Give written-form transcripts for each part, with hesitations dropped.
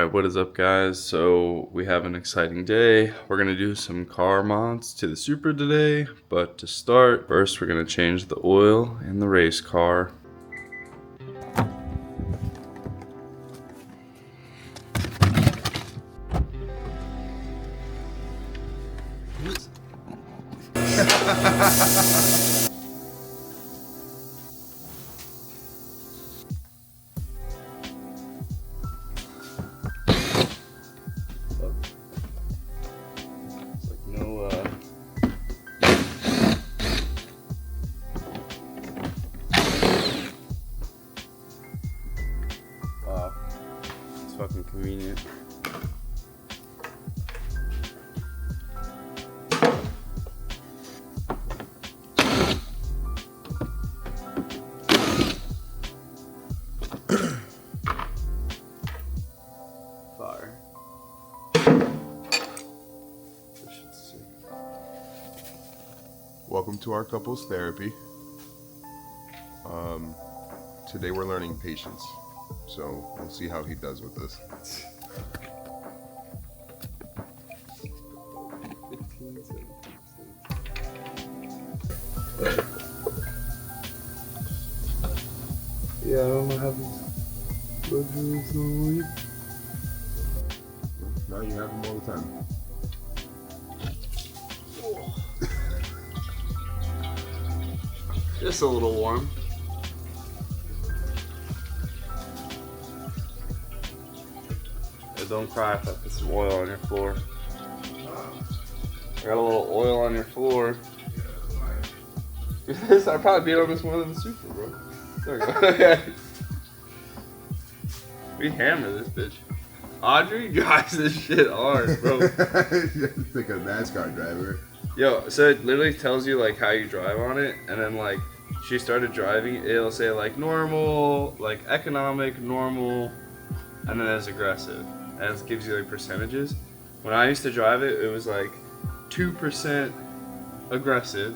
Alright, what is up guys? So we have an exciting day. We're going to do some car mods to the Supra today, but to start, first we're going to change the oil in the race car. Fucking convenient. Fire. Welcome to our couples therapy. Today we're learning patience. So we'll see how he does with this. Yeah, I don't know how these luxuries normally. Now you have them all the time. Just a little warm. Don't cry if I put some oil on your floor. I got a little oil on your floor. I'd probably beat on this more than the Supra, bro. There we go. We hammer this bitch. Audrey drives this shit hard, bro. It's like a NASCAR driver. Yo, so it literally tells you like how you drive on it, and then like she started driving, it'll say like normal, like economic, normal, and then there's aggressive. And it gives you like percentages. When I used to drive it, it was like 2% aggressive.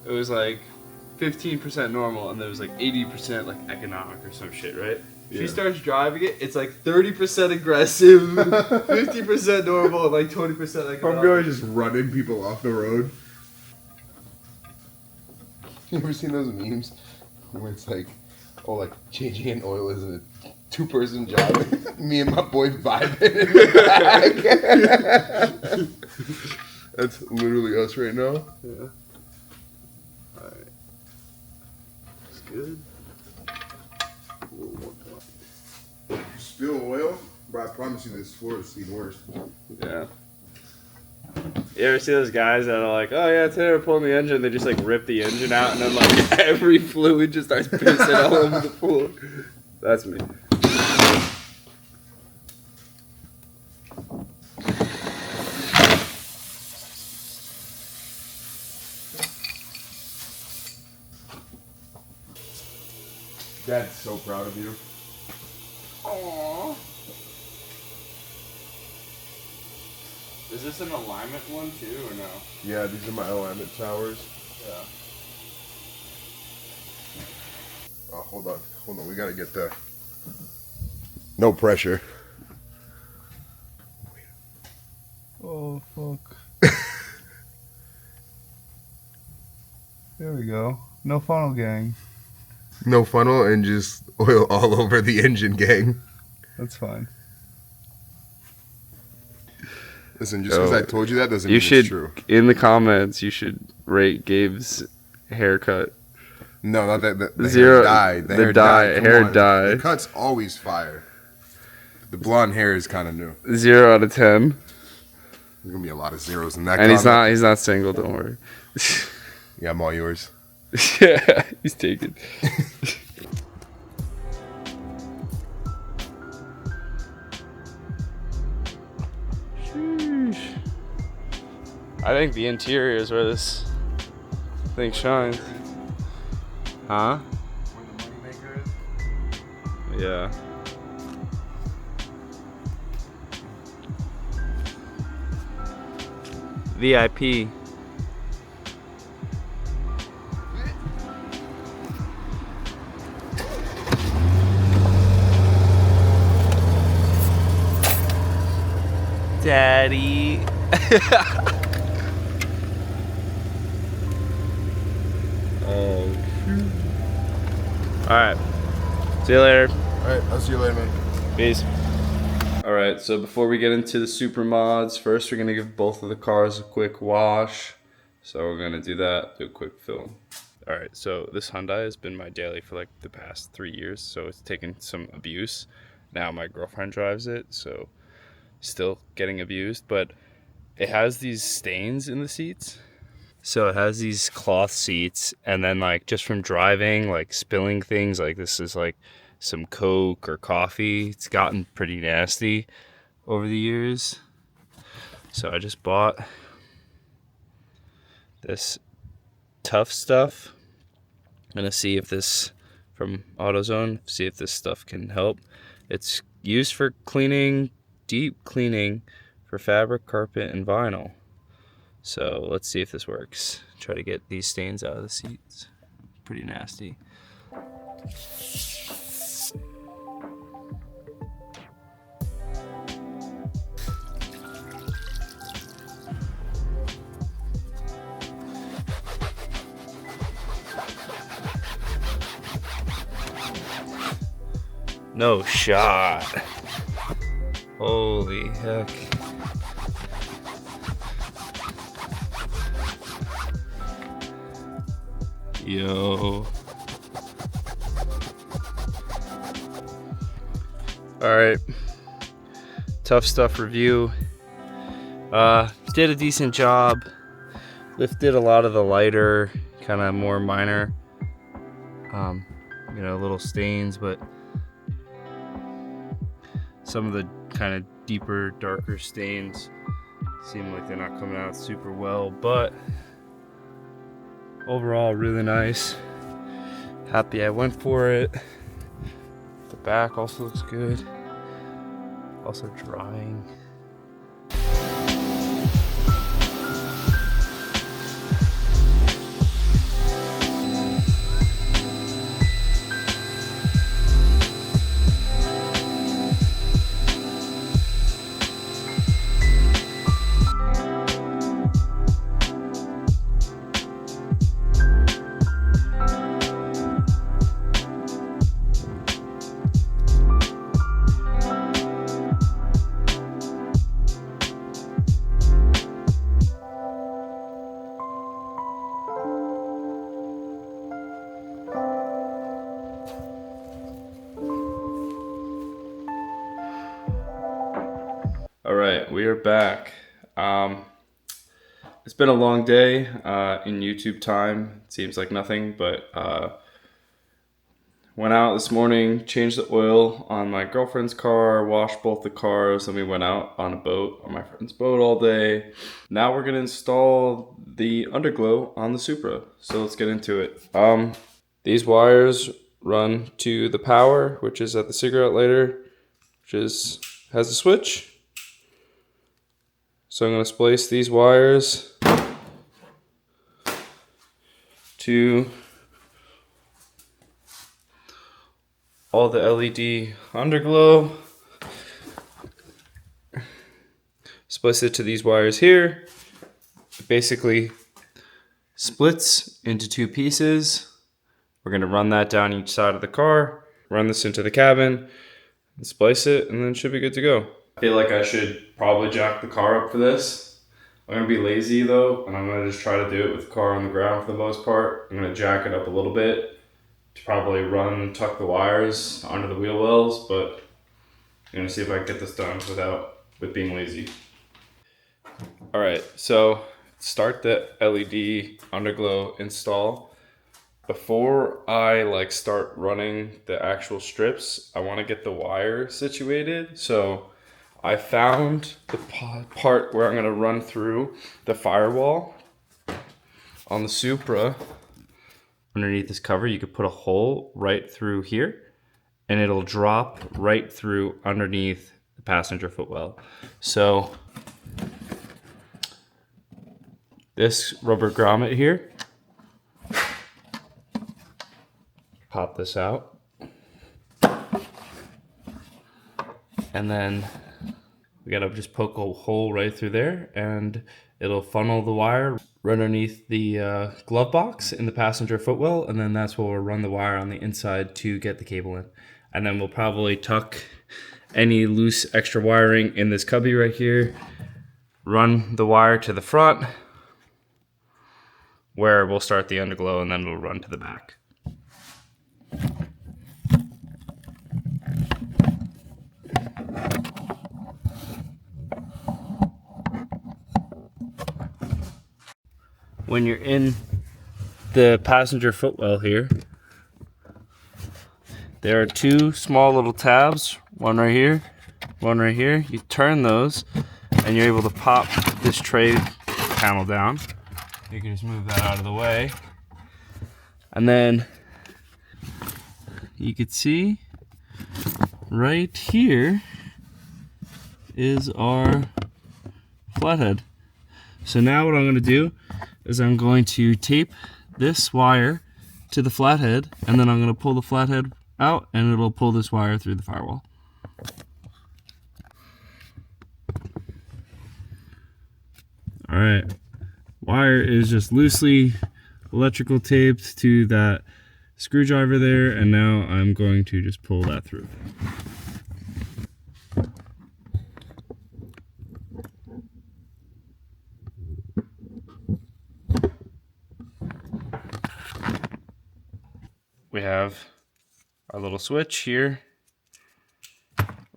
It was like 15% normal, and there was like 80% like economic or some shit, right? Yeah. She starts driving it, it's like 30% aggressive, 50% normal, and like 20% economic. I'm going just running people off the road. You ever seen those memes where it's like, oh, like changing an oil isn't a two-person job? Me and my boy vibing in the back. That's literally us right now. Yeah. Alright. That's good. Spill oil? Bro, I promise you this floor has seen worse. Yeah. You ever see those guys that are like, oh yeah, today we're pulling the engine, they just like rip the engine out and then like every fluid just starts pissing all over the floor? That's me. Dad's so proud of you. Aww. Is this an alignment one too, or no? Yeah, these are my alignment towers. Yeah. Oh, hold on. We gotta get the... No pressure. Oh, fuck. There we go. No funnel, gang. No funnel and just oil all over the engine, gang. That's fine. Listen, just because I told you that doesn't You mean should, it's true. in the comments, you should rate Gabe's haircut. No, not that. The Zero. hair dye. The hair dye. Come Hair on. dye. The cut's always fire. The blonde hair is kind of new. 0 out of 10. There's gonna be a lot of zeros in that. And comment. he's not single. Don't worry. Yeah, I'm all yours. Yeah, he's taken. Sheesh. I think the interior is where this thing shines. Huh? Where the moneymaker is? Yeah. VIP. Daddy. Oh, shoot. Alright. See you later. Alright, I'll see you later, man. Peace. Alright, so before we get into the Supra mods, first we're going to give both of the cars a quick wash. So we're going to do that, do a quick film. Alright, so this Hyundai has been my daily for like the past 3 years, so it's taken some abuse. Now my girlfriend drives it, so still getting abused, but it has these stains in the seats. So it has these cloth seats, and then like just from driving, like spilling things, like this is like some Coke or coffee. It's gotten pretty nasty over the years. So I just bought this Tough Stuff. I'm gonna see if this, from AutoZone, see if this stuff can help. It's used for cleaning, deep cleaning for fabric, carpet, and vinyl. So let's see if this works. Try to get these stains out of the seats. Pretty nasty. No shot. Holy heck. Yo. Alright. Tough Stuff review. Did a decent job. Lifted a lot of the lighter, kind of more minor, little stains, but some of the kind of deeper, darker stains seem like they're not coming out super well, but overall really nice. Happy I went for it. The back also looks good. Also drying. All right, we are back. It's been a long day in YouTube time. It seems like nothing, but went out this morning, changed the oil on my girlfriend's car, washed both the cars, and we went out on a boat, on my friend's boat all day. Now we're gonna install the underglow on the Supra, so let's get into it. These wires run to the power, which is at the cigarette lighter, has a switch. So I'm going to splice these wires to all the LED underglow. Splice it to these wires here. It basically splits into two pieces. We're going to run that down each side of the car, run this into the cabin, and splice it, and then it should be good to go. I feel like I should probably jack the car up for this. I'm going to be lazy though, and I'm going to just try to do it with the car on the ground for the most part. I'm going to jack it up a little bit to probably tuck the wires under the wheel wells, but I'm going to see if I can get this done with being lazy. Alright, so start the LED underglow install. Before I start running the actual strips, I want to get the wire situated. So I found the part where I'm going to run through the firewall on the Supra. Underneath this cover, you could put a hole right through here, and it'll drop right through underneath the passenger footwell. So this rubber grommet here, pop this out, and then We gotta just poke a hole right through there, and it'll funnel the wire right underneath the glove box in the passenger footwell, and then that's where we'll run the wire on the inside to get the cable in. And then we'll probably tuck any loose extra wiring in this cubby right here, run the wire to the front, where we'll start the underglow, and then we'll run to the back. When you're in the passenger footwell here, there are two small little tabs, one right here, one right here. You turn those and you're able to pop this tray panel down. You can just move that out of the way. And then you can see right here is our flathead. So now what I'm going to do is I'm going to tape this wire to the flathead, and then I'm going to pull the flathead out, and it'll pull this wire through the firewall. All right, wire is just loosely electrical taped to that screwdriver there, and now I'm going to just pull that through. We have our little switch here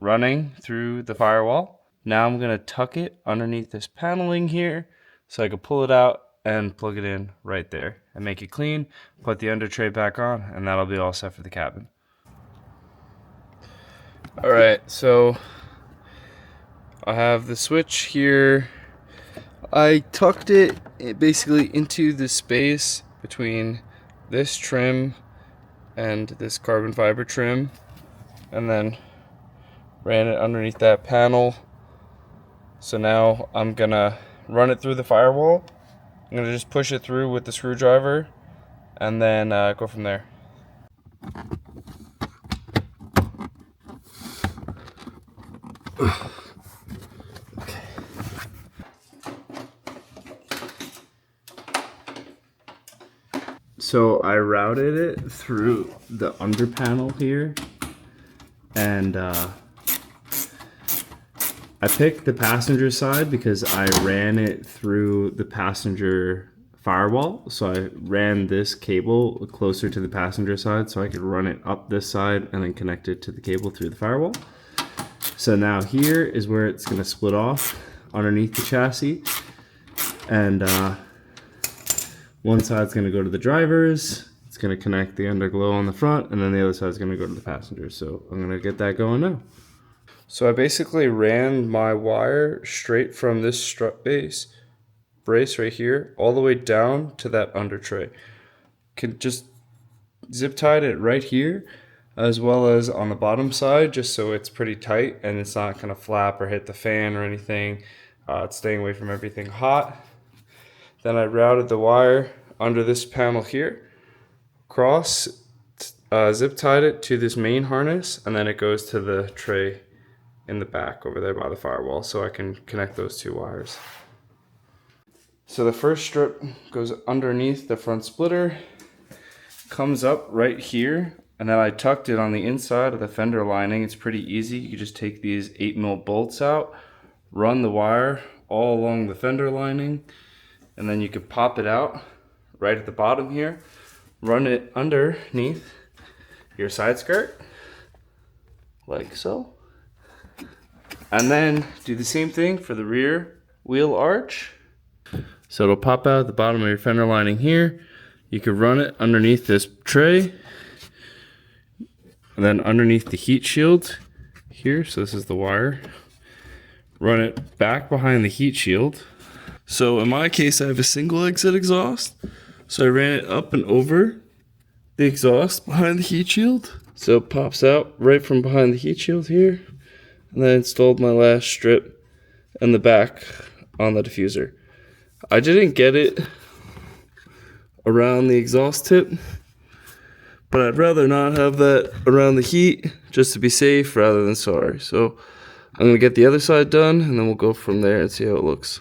running through the firewall. Now I'm going to tuck it underneath this paneling here so I can pull it out and plug it in right there and make it clean, put the under tray back on, and that'll be all set for the cabin. All right, so I have the switch here. I tucked it basically into the space between this trim and this carbon fiber trim, and then ran it underneath that panel. So now I'm gonna run it through the firewall. I'm gonna just push it through with the screwdriver and then go from there. So I routed it through the under panel here, and I picked the passenger side because I ran it through the passenger firewall. So I ran this cable closer to the passenger side so I could run it up this side and then connect it to the cable through the firewall. So now here is where it's going to split off underneath the chassis, and one side's going to go to the drivers, it's going to connect the underglow on the front, and then the other side's going to go to the passengers. So I'm going to get that going now. So I basically ran my wire straight from this strut brace right here all the way down to that under tray. Can just zip tied it right here as well as on the bottom side, just so it's pretty tight and it's not going to flap or hit the fan or anything. It's staying away from everything hot. Then I routed the wire under this panel here, across, zip tied it to this main harness, and then it goes to the tray in the back over there by the firewall, so I can connect those two wires. So the first strip goes underneath the front splitter, comes up right here, and then I tucked it on the inside of the fender lining. It's pretty easy. You can just take these 8mm bolts out, run the wire all along the fender lining, and then you could pop it out right at the bottom here, run it underneath your side skirt, like so. And then do the same thing for the rear wheel arch. So it'll pop out at the bottom of your fender lining here. You could run it underneath this tray, and then underneath the heat shield here. So this is the wire. Run it back behind the heat shield. So in my case, I have a single exit exhaust. So I ran it up and over the exhaust behind the heat shield. So it pops out right from behind the heat shield here. And then I installed my last strip in the back on the diffuser. I didn't get it around the exhaust tip, but I'd rather not have that around the heat just to be safe rather than sorry. So I'm gonna get the other side done, and then we'll go from there and see how it looks.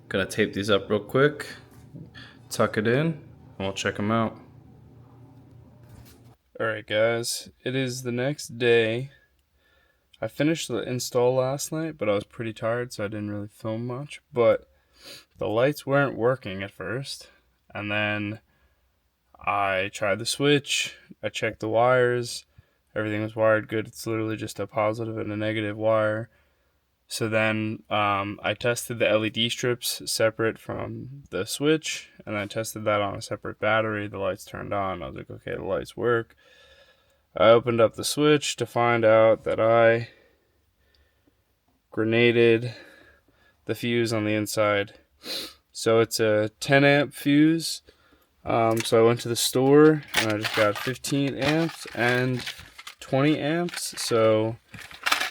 Gonna tape these up real quick, tuck it in, and we'll check them out. Alright guys, it is the next day. I finished the install last night, but I was pretty tired, so I didn't really film much. But the lights weren't working at first, and then I tried the switch, I checked the wires, everything was wired good. It's literally just a positive and a negative wire. So then I tested the LED strips separate from the switch, and I tested that on a separate battery. The lights turned on. I was like, okay, the lights work. I opened up the switch to find out that I grenaded the fuse on the inside. So it's a 10 amp fuse. So I went to the store and I just got 15 amps and 20 amps. So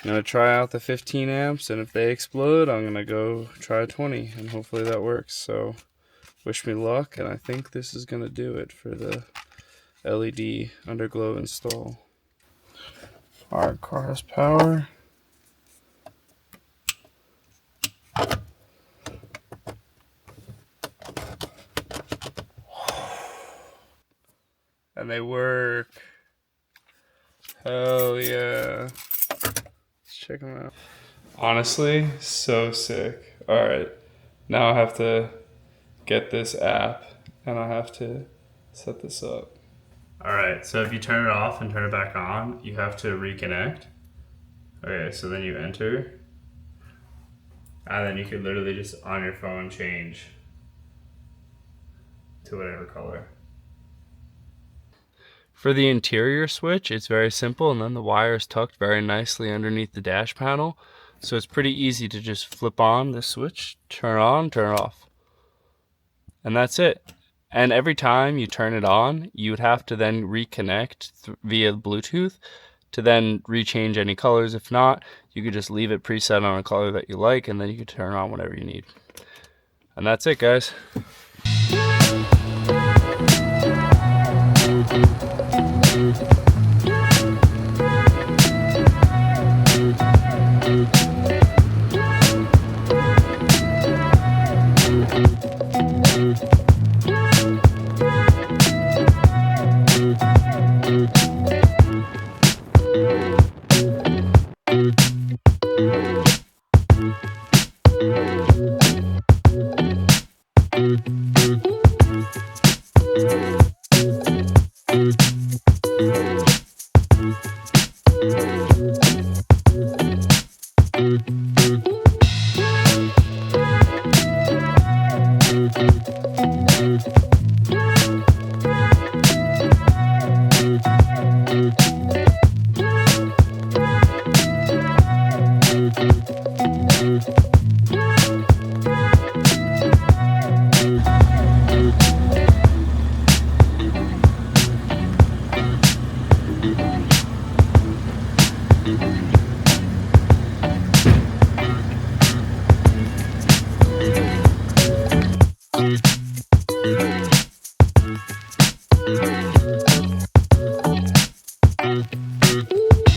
I'm going to try out the 15 amps, and if they explode, I'm going to go try 20, and hopefully that works. So wish me luck, and I think this is going to do it for the LED underglow install. Alright, car has power. And they work. Hell yeah. Check them out. Honestly, so sick. Alright, now I have to get this app and I have to set this up. Alright, so if you turn it off and turn it back on, you have to reconnect. Okay, so then you enter, and then you can literally just on your phone change to whatever color. For the interior switch, it's very simple, and then the wire is tucked very nicely underneath the dash panel. So it's pretty easy to just flip on the switch, turn it on, turn it off. And that's it. And every time you turn it on, you would have to then reconnect via Bluetooth to then rechange any colors. If not, you could just leave it preset on a color that you like, and then you can turn it on whenever you need. And that's it, guys. Mm-hmm.